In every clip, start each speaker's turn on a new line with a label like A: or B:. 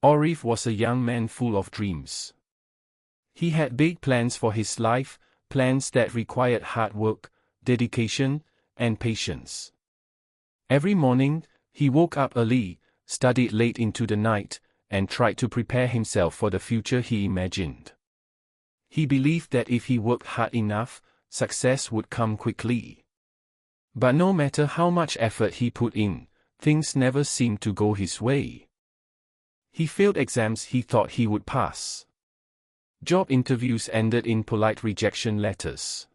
A: Orif was a young man full of dreams. He had big plans for his life, plans that required hard work, dedication, and patience. Every morning, he woke up early, studied late into the night, and tried to prepare himself for the future he imagined. He believed that if he worked hard enough, success would come quickly. But no matter how much effort he put in, things never seemed to go his way. He failed exams he thought he would pass. Job interviews ended in polite rejection letters.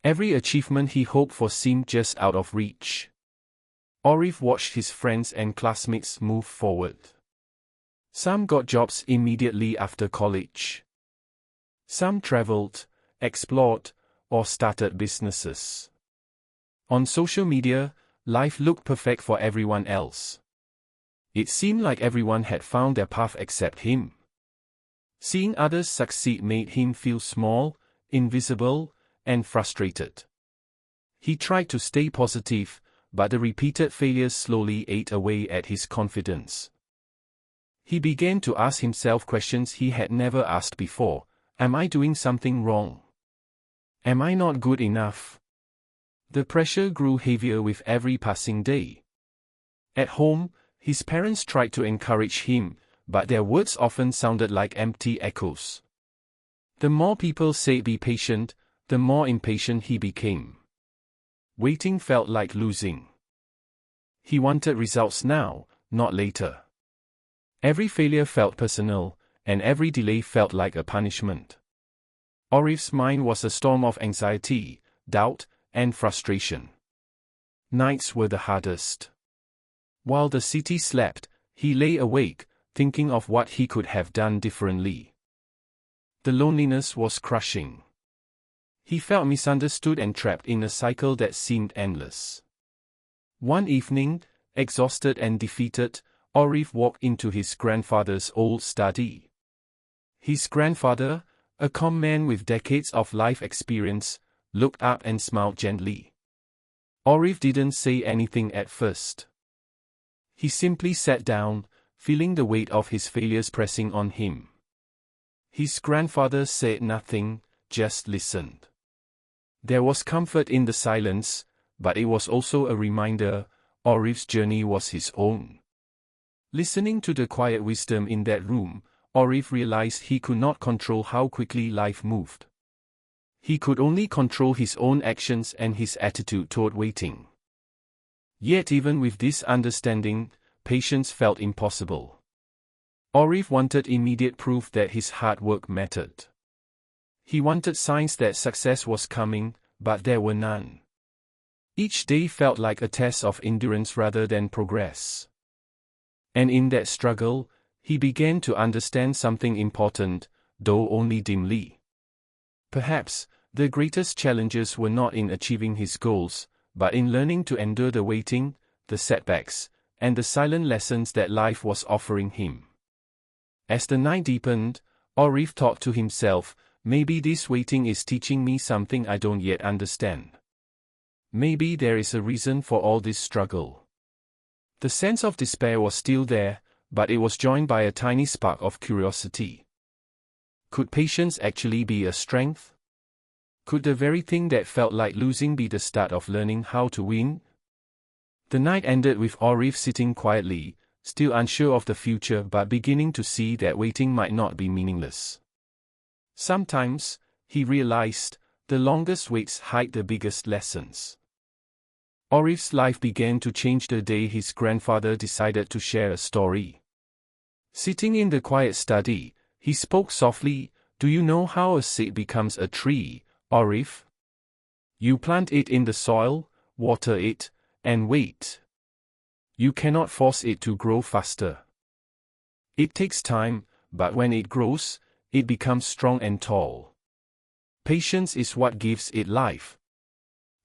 A: Every achievement he hoped for seemed just out of reach. Orif watched his friends and classmates move forward. Some got jobs immediately after college. Some traveled, explored, or started businesses. On social media, life looked perfect for everyone else. It seemed like everyone had found their path except him. Seeing others succeed made him feel small, invisible, and frustrated. He tried to stay positive, but the repeated failures slowly ate away at his confidence. He began to ask himself questions he had never asked before. Am I doing something wrong? Am I not good enough? The pressure grew heavier with every passing day. At home, his parents tried to encourage him, but their words often sounded like empty echoes. The more people said be patient, the more impatient he became. Waiting felt like losing. He wanted results now, not later. Every failure felt personal, and every delay felt like a punishment. Orif's mind was a storm of anxiety, doubt, and frustration. Nights were the hardest. While the city slept, he lay awake, thinking of what he could have done differently. The loneliness was crushing. He felt misunderstood and trapped in a cycle that seemed endless. One evening, exhausted and defeated, Orif walked into his grandfather's old study. His grandfather, a calm man with decades of life experience, looked up and smiled gently. Orif didn't say anything at first. He simply sat down, feeling the weight of his failures pressing on him. His grandfather said nothing, just listened. There was comfort in the silence, but it was also a reminder, Orif's journey was his own. Listening to the quiet wisdom in that room, Orif realized he could not control how quickly life moved. He could only control his own actions and his attitude toward waiting. Yet even with this understanding, patience felt impossible. Orif wanted immediate proof that his hard work mattered. He wanted signs that success was coming, but there were none. Each day felt like a test of endurance rather than progress. And in that struggle, he began to understand something important, though only dimly. Perhaps, the greatest challenges were not in achieving his goals, but in learning to endure the waiting, the setbacks, and the silent lessons that life was offering him. As the night deepened, Orif thought to himself, maybe this waiting is teaching me something I don't yet understand. Maybe there is a reason for all this struggle. The sense of despair was still there, but it was joined by a tiny spark of curiosity. Could patience actually be a strength? Could the very thing that felt like losing be the start of learning how to win? The night ended with Orif sitting quietly, still unsure of the future but beginning to see that waiting might not be meaningless. Sometimes, he realized, the longest waits hide the biggest lessons. Orif's life began to change the day his grandfather decided to share a story. Sitting in the quiet study, he spoke softly, "Do you know how a seed becomes a tree, Orif? You plant it in the soil, water it, and wait. You cannot force it to grow faster. It takes time, but when it grows, it becomes strong and tall. Patience is what gives it life."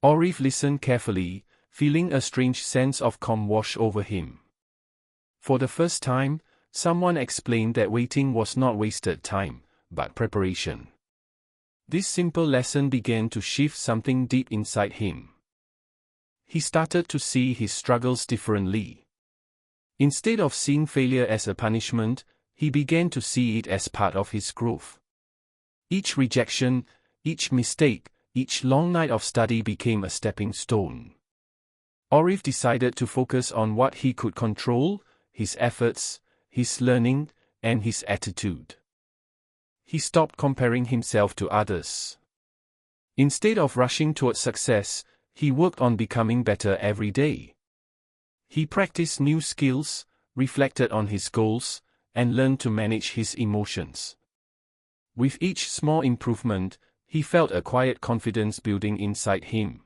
A: Orif listened carefully, feeling a strange sense of calm wash over him. For the first time, someone explained that waiting was not wasted time, but preparation. This simple lesson began to shift something deep inside him. He started to see his struggles differently. Instead of seeing failure as a punishment, he began to see it as part of his growth. Each rejection, each mistake, each long night of study became a stepping stone. Orif decided to focus on what he could control: his efforts, his learning, and his attitude. He stopped comparing himself to others. Instead of rushing towards success, he worked on becoming better every day. He practiced new skills, reflected on his goals, and learned to manage his emotions. With each small improvement, he felt a quiet confidence building inside him.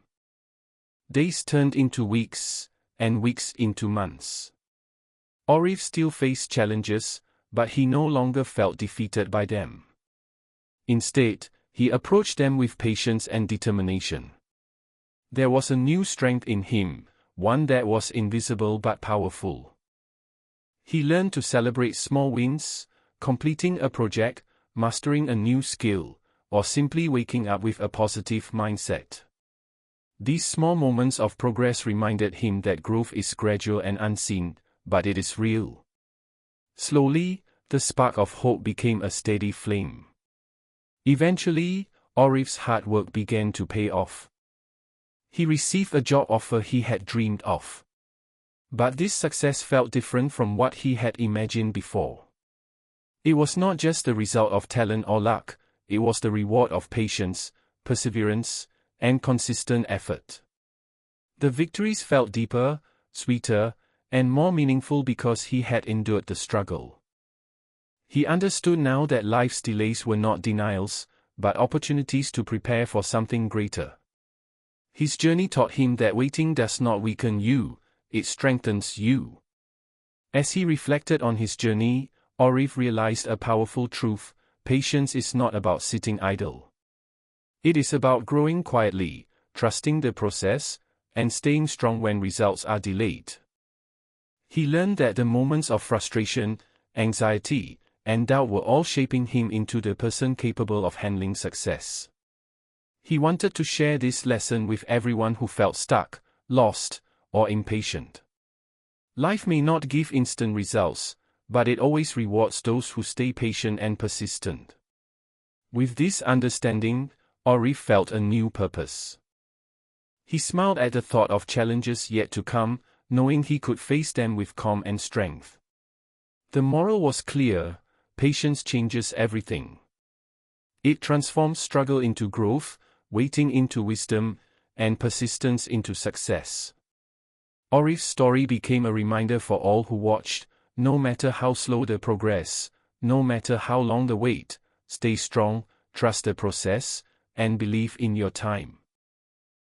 A: Days turned into weeks, and weeks into months. Orif still faced challenges, but he no longer felt defeated by them. Instead, he approached them with patience and determination. There was a new strength in him, one that was invisible but powerful. He learned to celebrate small wins, completing a project, mastering a new skill, or simply waking up with a positive mindset. These small moments of progress reminded him that growth is gradual and unseen, but it is real. Slowly, the spark of hope became a steady flame. Eventually, Orif's hard work began to pay off. He received a job offer he had dreamed of. But this success felt different from what he had imagined before. It was not just the result of talent or luck, it was the reward of patience, perseverance, and consistent effort. The victories felt deeper, sweeter, and more meaningful because he had endured the struggle. He understood now that life's delays were not denials, but opportunities to prepare for something greater. His journey taught him that waiting does not weaken you, it strengthens you. As he reflected on his journey, Orif realized a powerful truth: patience is not about sitting idle. It is about growing quietly, trusting the process, and staying strong when results are delayed. He learned that the moments of frustration, anxiety, and doubt were all shaping him into the person capable of handling success. He wanted to share this lesson with everyone who felt stuck, lost, or impatient. Life may not give instant results, but it always rewards those who stay patient and persistent. With this understanding, Orif felt a new purpose. He smiled at the thought of challenges yet to come, knowing he could face them with calm and strength. The moral was clear: patience changes everything. It transforms struggle into growth, waiting into wisdom, and persistence into success. Orif's story became a reminder for all who watched: no matter how slow the progress, no matter how long the wait, stay strong, trust the process, and believe in your time.